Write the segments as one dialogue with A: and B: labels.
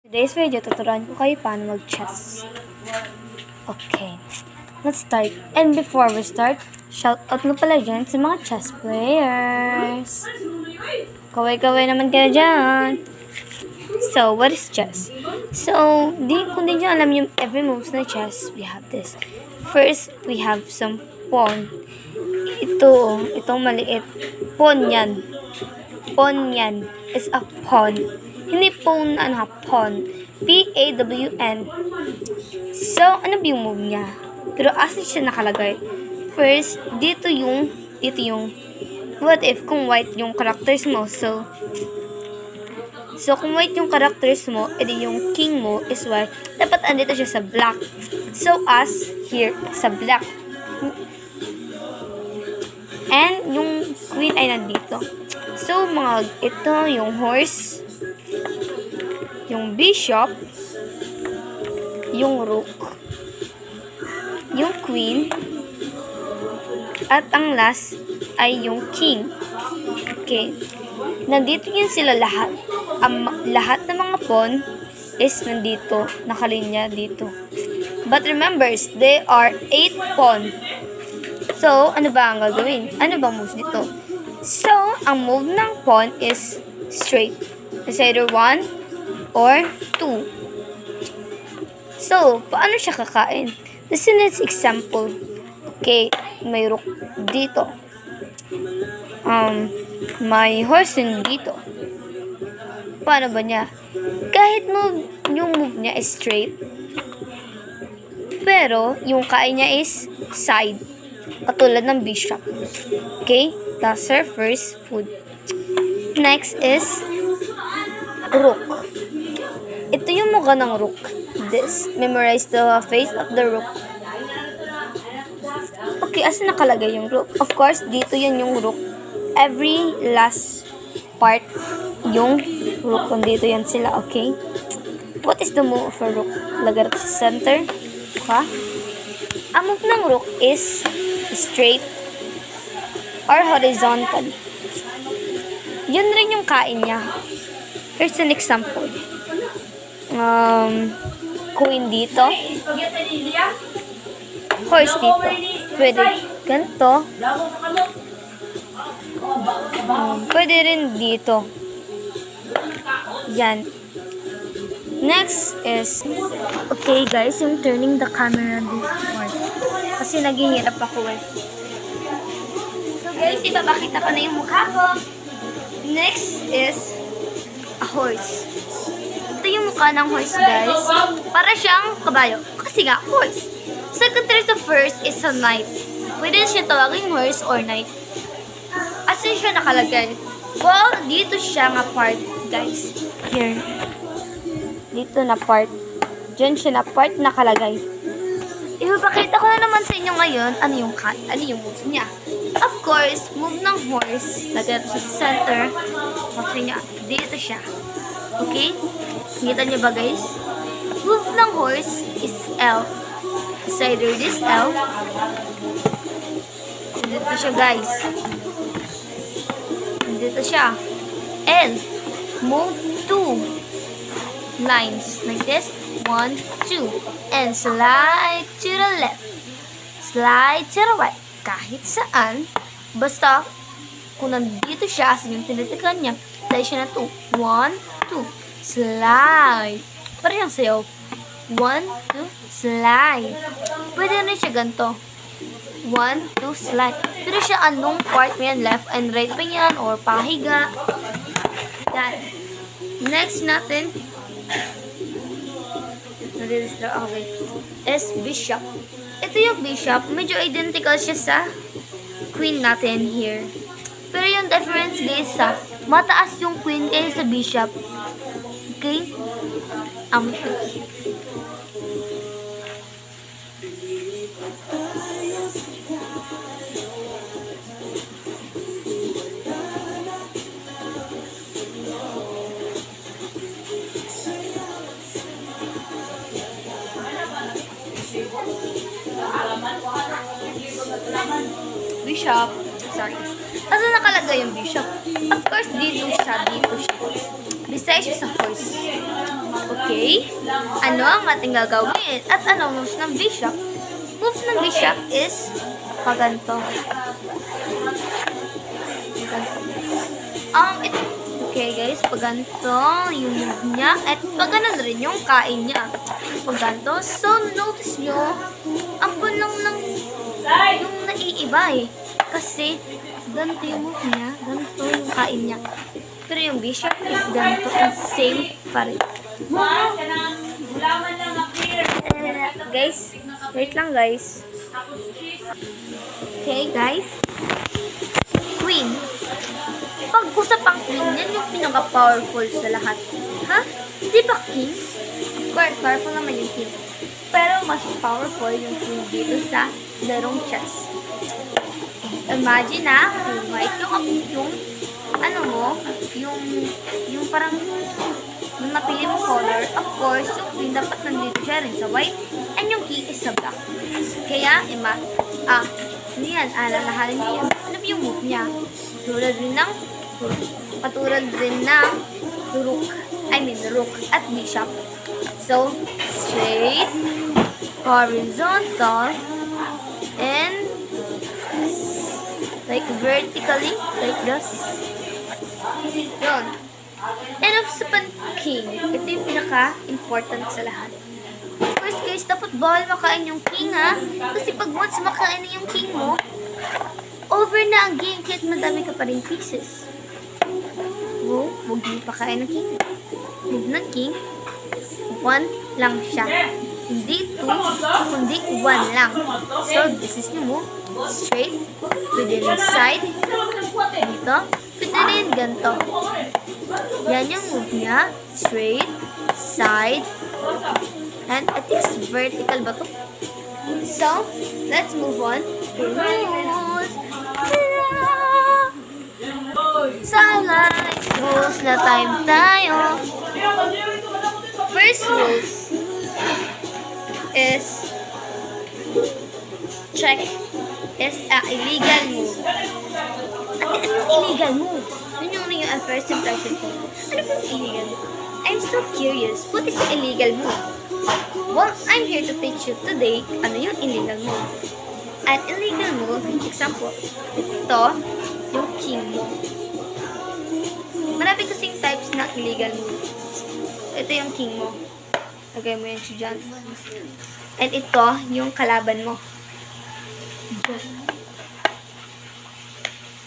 A: Today's video, tuturuan ko kayo paano mag-chess. Okay, let's start. And before we start, shout out mo pala dyan sa mga chess players. Kaway-kaway naman kayo dyan. So, what is chess? So, kung di nyo alam yung every moves na chess, we have this. First, we have some pawn. Itong maliit. Pawn yan. Pawn yan is a pawn. Hindi pawn, pawn. P-A-W-N. So, ano ba yung move niya? Pero asan siya nakalagay? First, dito yung, what if kung white yung characters mo? So kung white yung characters mo, edi yung king mo is white. Dapat andito siya sa black. So, as here, sa black. And yung queen ay nandito. So, ito yung horse, yung bishop, yung rook, yung queen, at ang last ay yung king. Okay. Nandito yun sila lahat. Lahat ng mga pawn is nandito, nakalinya dito. But remember, there are 8 pawn. So, ano ba ang gagawin? Ano bang moves nito? So, ang move ng pawn is straight. It's either 1 or 2. So, paano siya kakain? This is an example. Okay, may rook dito. May horse dito. Paano ba niya? Kahit yung move niya is straight, pero yung kain niya is side. Katulad ng bishop. Okay? That's her first food. Next is rook. Ito yung mukha ng rook. This. Memorize the face of the rook. Okay, asa nakalagay yung rook? Of course, dito yun yung rook. Every last part, yung rook. Dito yan sila, okay? What is the move of a rook? Lagay ito sa center. Okay? Ang move ng rook is straight or horizontal. Yun rin yung kain niya. Here's an example. Queen dito. Horse dito. Pwede ganito. Pwede rin dito. Yan. Next is, okay guys, I'm turning the camera this part. Kasi naghihirap ako eh. So guys, ipapakita ko na yung mukha ko. Next is a horse. Ito yung mukha ng horse guys. Para siyang kabayo. Kasi nga, horse. Second to first is a knight. Pwede siya tawaging horse or knight. Asan siya nakalagay? Well, dito siya nga part guys. Here. Dito na part. Diyan siya na part nakalagay. Ipapakita ko na naman sa inyo ngayon ano yung move niya. Of course, move ng horse. Lagay ito sa center. Kasi niya, dito siya. Okay? Kita niyo ba guys? Move ng horse is L. It's either this L. Dito siya guys. Dito siya. L. Move 2 lines like this. 1, 2. And slide to the left. Slide to the right. Kahit saan. Basta, kung nandito siya, as yung tinitikan niya, dahil siya na 2. 1, 2. Slide. Parang sayo. 1, 2. Slide. Pwede rin siya ganito. 1, 2, slide. Pero siya anong part mo yan, left and right pa yan, or pahiga. Yan. Next natin, okay, is bishop. Ito yung bishop. Medyo identical siya sa queen natin here. Pero yung difference guys mataas yung queen kaysa sa bishop. Okay? Bishop. Sorry. Asan nakalagay yung bishop? Of course, dito siya. Beside siya sa horse. Okay? Ano ang ating gagawin? At ano moves ng bishop? Moves ng bishop is paganto. Okay guys, paganto yung move niya. At paganon rin yung kain niya. Paganto. So, notice nyo, ang lang yung naiiba eh. Kasi, ganito yung move niya. Ganito yung kain niya. Pero yung bishop is ganito and same pa rin. Guys, wait lang guys. Okay guys. Queen. Pag-usap ang queen, yan yung pinaka-powerful sa lahat. Ha? Di ba king? Of course, powerful naman yung king. Pero mas powerful yung king dito sa larong chess. Imagine na, kung white yung ano mo, yung parang yung napili mo color, of course, yung queen dapat nandito siya rin sa white, and yung king is sa black. Kaya, hindi yan, alalahanin niya yan. Ano yung move niya? Patulad rin ng rook at bishop. So, straight, horizontal, and like vertically, like this. Yun. And of sa king, ito yung pinaka-important sa lahat. Of course guys, dapat bawal makain yung king ha. Kasi pag once makain na yung king mo, over na ang game kahit madami ka pa rin pieces. Oh, huwag mo pakain ng king. Move ng king, 1 lang siya. Hindi 2, kundi 1 lang. So, this is yung move. Straight, pwede rin side, dito, pwede rin ganito. Yan yung move niya. Straight, side, and I think it's vertical ba to? So, let's move on to rules. Sunlight, rules na time tayo. First rules is check is a illegal move. At anong illegal move? Yun yung first impression ko. Ano yung illegal move? I'm so curious. What is an illegal move? Well, I'm here to teach you today ano yung illegal move. An illegal move, example, ito, yung king mo. Marami kasing types na illegal move. Ito yung king mo. Lagay mo yan siya dyan. And ito, yung kalaban mo.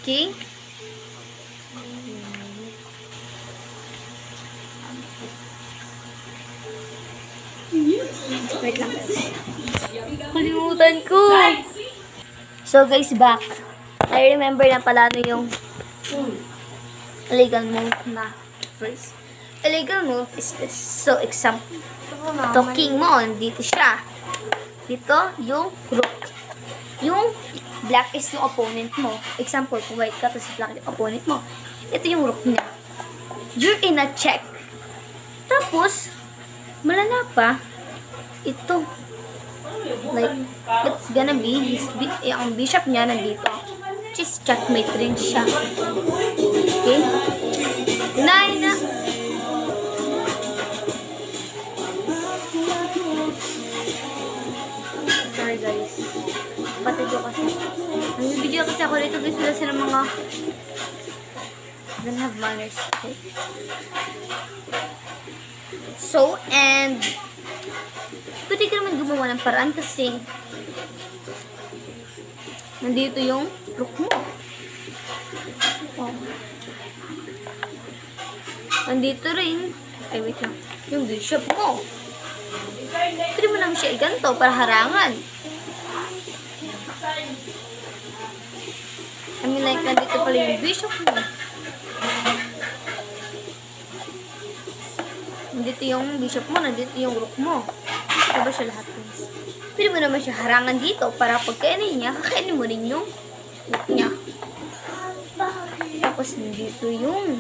A: Okay? Wait lang. Kalimutan ko. So guys, back. I remember na pala yung illegal move na first. Illegal move is this. So, example. Ito, king mo. Dito siya. Dito, yung rook. Yung black is yung opponent mo. Example, kung white ka, tapos black yung opponent mo. Ito yung rook niya. You're in a check. Tapos, malala pa, ito. Like, it's gonna be, ang bishop niya nandito. Which is checkmate rin siya. Okay? Na. Sorry guys. Patid ko kasi. Nag-video kasi ako dito guys. Wala sila mga don't have manners. Okay? So, and pwede ka naman gumawa ng paraan kasi nandito yung rook mo. Oh. Nandito rin, ay wait lang, yung bishop mo. Pwede mo naman siya iganto para harangan. I mean like, nandito pala yung bishop mo. Nandito yung bishop mo, nandito yung rook mo. Ito ba siya lahat guys? Pwede mo naman siya harangan dito para pagkainin niya, kakainin mo rin yung rook niya. Tapos nandito yung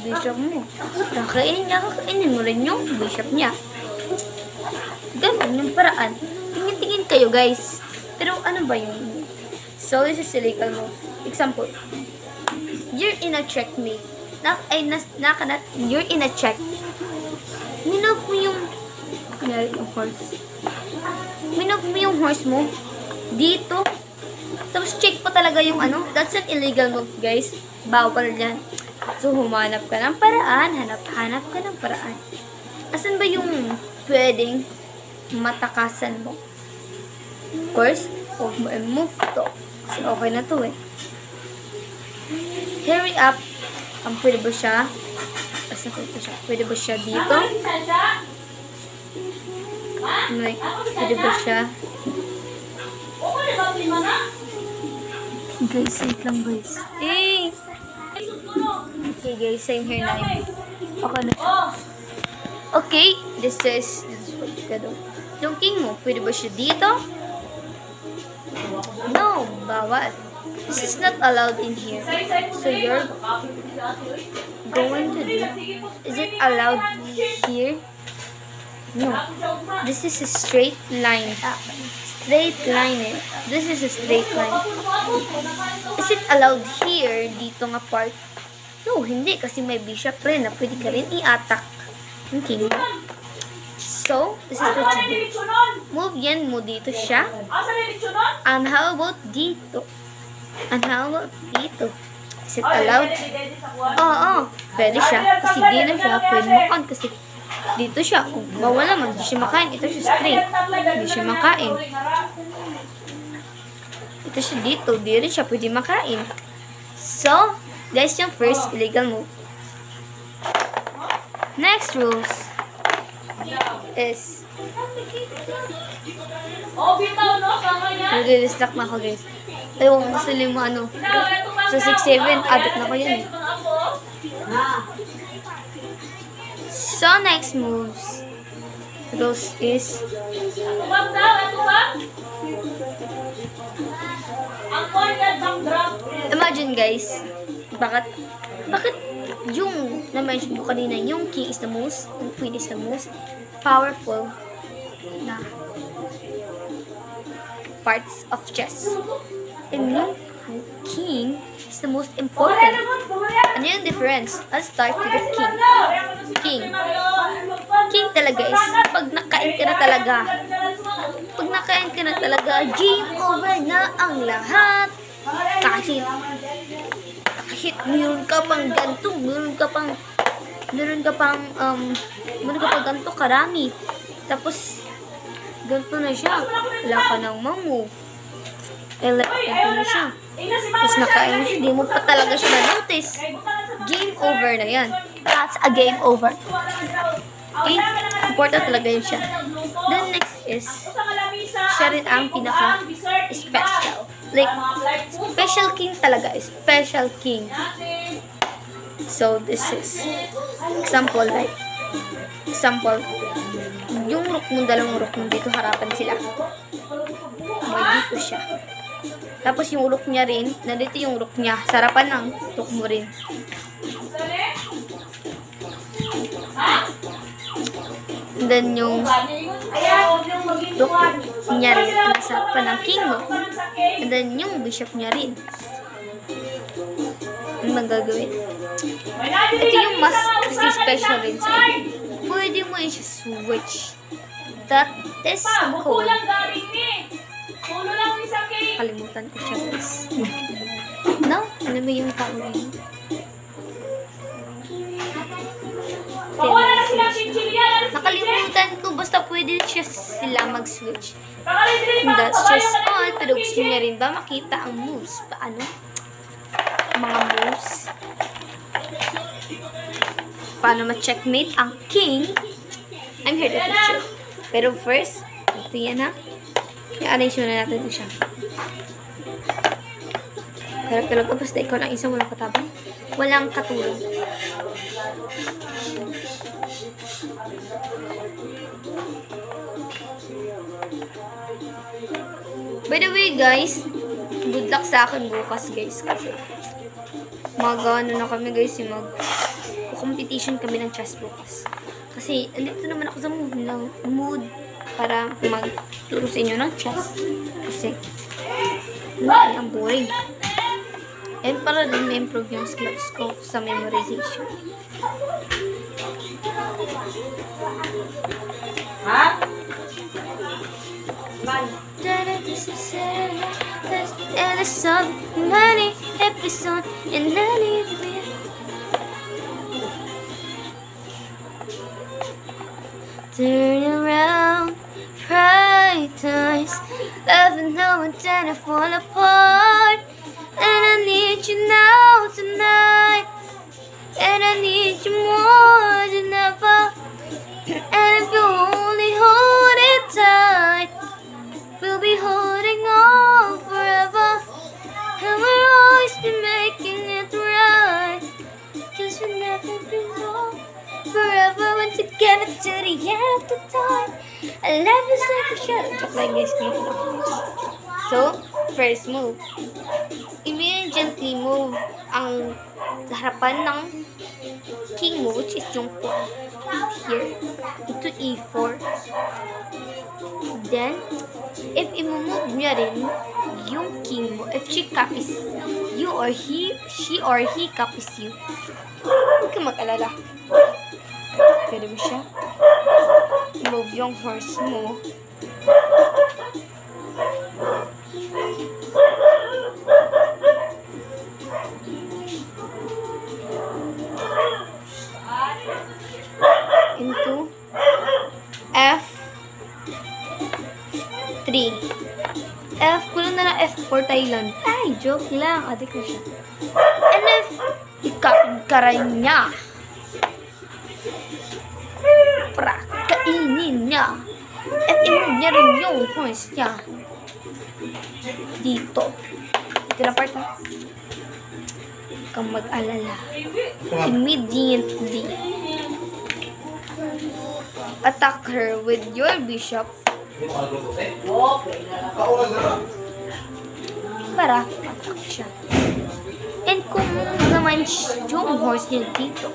A: bishop mo. Kakainin mo rin yung bishop niya. Ganun yung paraan. Tingin-tingin kayo guys. Pero ano ba yun? So this is illegal move. Example. You're in a checkmate. You're in a check. Minove mo yung Kunyari yung horse. Minove mo yung horse mo. Dito. Tapos check pa talaga yung ano. That's an illegal move, guys. Bawal yan. So, humanap ka ng paraan. Hanap ka ng paraan. Asan ba yung pwedeng matakasan mo? Of course, huwag mo i-move to. Kasi okay na to eh. Hurry up. Pwede ba siya? Asan ko siya? Pwede ba siya dito? Pwede ba siya? Guys, wait lang guys. Eh! Okay guys, same here na yun. Okay na siya. Okay, this is what you can do. Yung king mo, pwede ba siya dito? No, bawal. This is not allowed in here. So you're going to do, is it allowed here? No. This is a straight line. Straight line eh. This is a straight line. Is it allowed here, dito nga part? No, hindi. Kasi may bishop rin na pwede ka rin i-attack yung king mo. So, this is what you do. Move yan mo dito siya. And how about dito? And how about dito? Is it allowed? Oo. Pwede siya. Kasi di na siya. Pwede makan kasi dito siya. Kung bawal naman, di siya makain. Ito siya straight. Di siya makain. Ito siya dito. Di rin siya pwede makain. So, guys, yung first illegal move. Next rules is nag-distract na ako guys. Ayaw ko kasi yung ano. Sa 6-7, addict na ko yan eh. So, next moves. Those is imagine guys, bakit yung na-mention ko kanina, yung king is the most, yung queen is the most powerful na parts of chess. And yung king is the most important. Ano yung difference? Let's start with the king. King talaga is pag nakain ka na talaga, game over na ang lahat. Kahit meron ka pang ganito, meron ka pang ganito karami. Tapos, ganito na siya. Wala ka nang mamove. Ganito na siya. Tapos nakain siya, di mo pa talaga siya na-notice. Game over na yan. That's a game over. Okay? Important talaga yun siya. Then next is, siya rin ang pinaka-special. Like, special king talaga. Special king. So, this is example, like, yung rook mo, dalawang rook mo dito, harapan sila. May dito siya. Tapos yung rook niya rin, nandito yung rook niya, sarapan ng rook mo rin. And then yung rook niya rin, nasarapan ng king mo. And then yung bishop niya rin. Ano magagawin? Ito yung mas kasi special rin sa inyo. Pwede mo yung switch. That is cool. Kalimutan ko siya guys. No? Ano ba yung power yun? Nakalimutan ko. Basta pwede siya sila mag-switch. That's just all. Pero gusto niya rin ba makita ang moves? Paano? Mga moves. Paano ma-checkmate ang king? I'm here to teach you. Pero first, ito yan ha. I-arrange muna natin ito siya. Pero basta ikaw lang isang walang katabang. Walang katulong. By the way guys, good luck sa akin bukas guys. Kasi mag-ano na kami guys, mag-competition kami ng chess bukas. Kasi andito naman ako sa mood para magturo sa inyo ng chess. Kasi ang boring. And para din ma-improve yung skills ko sa memorization.
B: Ha?
A: This is it. And it's so many episodes and I need to be. Turn around, bright times, loving now and then I fall apart. And I need you now tonight, and I need you more than ever. And if you only hold it tight, we'll be holding on forever. And we'll always be making it right, 'cause we've never been wrong. Forever when together to the end of the time. I love is like a shadow. Joke like guys, so, first move. Immediately move ang harapan ng king mo, which is yung pawn here, into e4. Then, if i-move niya rin yung king mo, if she copies you or she or he copies you, huwag ka mag-alala. Pwede mo siya move yung horse mo. Into F3. Kulang na lang F4 Thailand. Ay, joke lang. Adik ko siya. And if ikapid ka rin niya, kainin niya. At i-move niya rin yung horse niya. Dito. Ito na part, ha? Huwag kang mag-alala. Immediately attack her with your bishop para attack siya. And kung naman yung horse niya dito,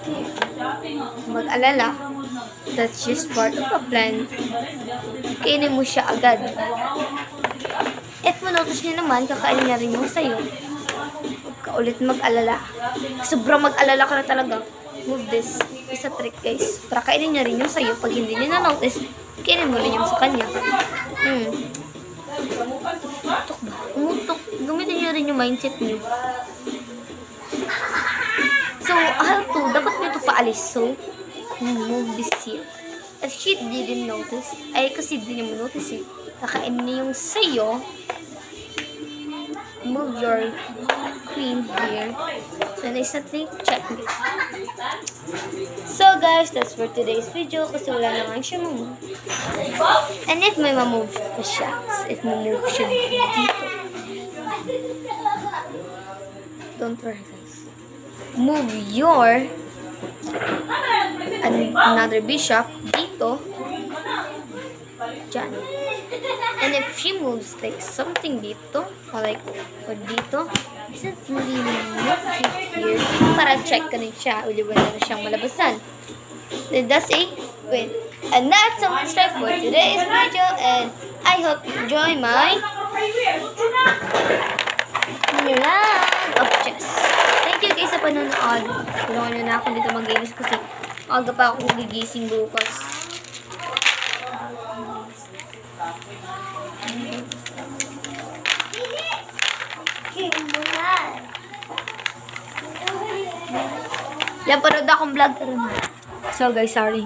A: mag-alala, that's just part of a plan. Kainin mo siya agad. If manotos niya naman, kakainin niya rin yung sayo. Huwag ka ulit mag-alala. Sobrang mag-alala ka na talaga. Move this. Isa trick, guys. Para kainin niya rin yung sayo. Pag hindi niya na-notice, kainin mo rin yung sa kanya. Umutok ba? Umutok. Gamitin niya rin yung mindset niyo. So, how to? Dapat nyo ito paalis. So, move this here. If she didn't notice, ay kasi di niya mo-notice eh. Kakainin niya yung sayo. Move your queen here. So, instantly, checkmate. So, guys, that's for today's video. Kasi wala naman siya mamove. And if may mamove pa siya, if mamove siya dito, don't worry, guys. Move your another bishop dito, dyan. And if she moves like something dito, or dito, isn't really here, para check ka rin siya, uliwan na siyang malabasan. Then that's a win. And that's so much time for today's video, and I hope you enjoy my round of chess. Thank you guys sa panonood. Tulungan nyo na ako dito mag-games kasi aga pa ako gigising bukas. Yan, parod akong vlog. So guys, sorry.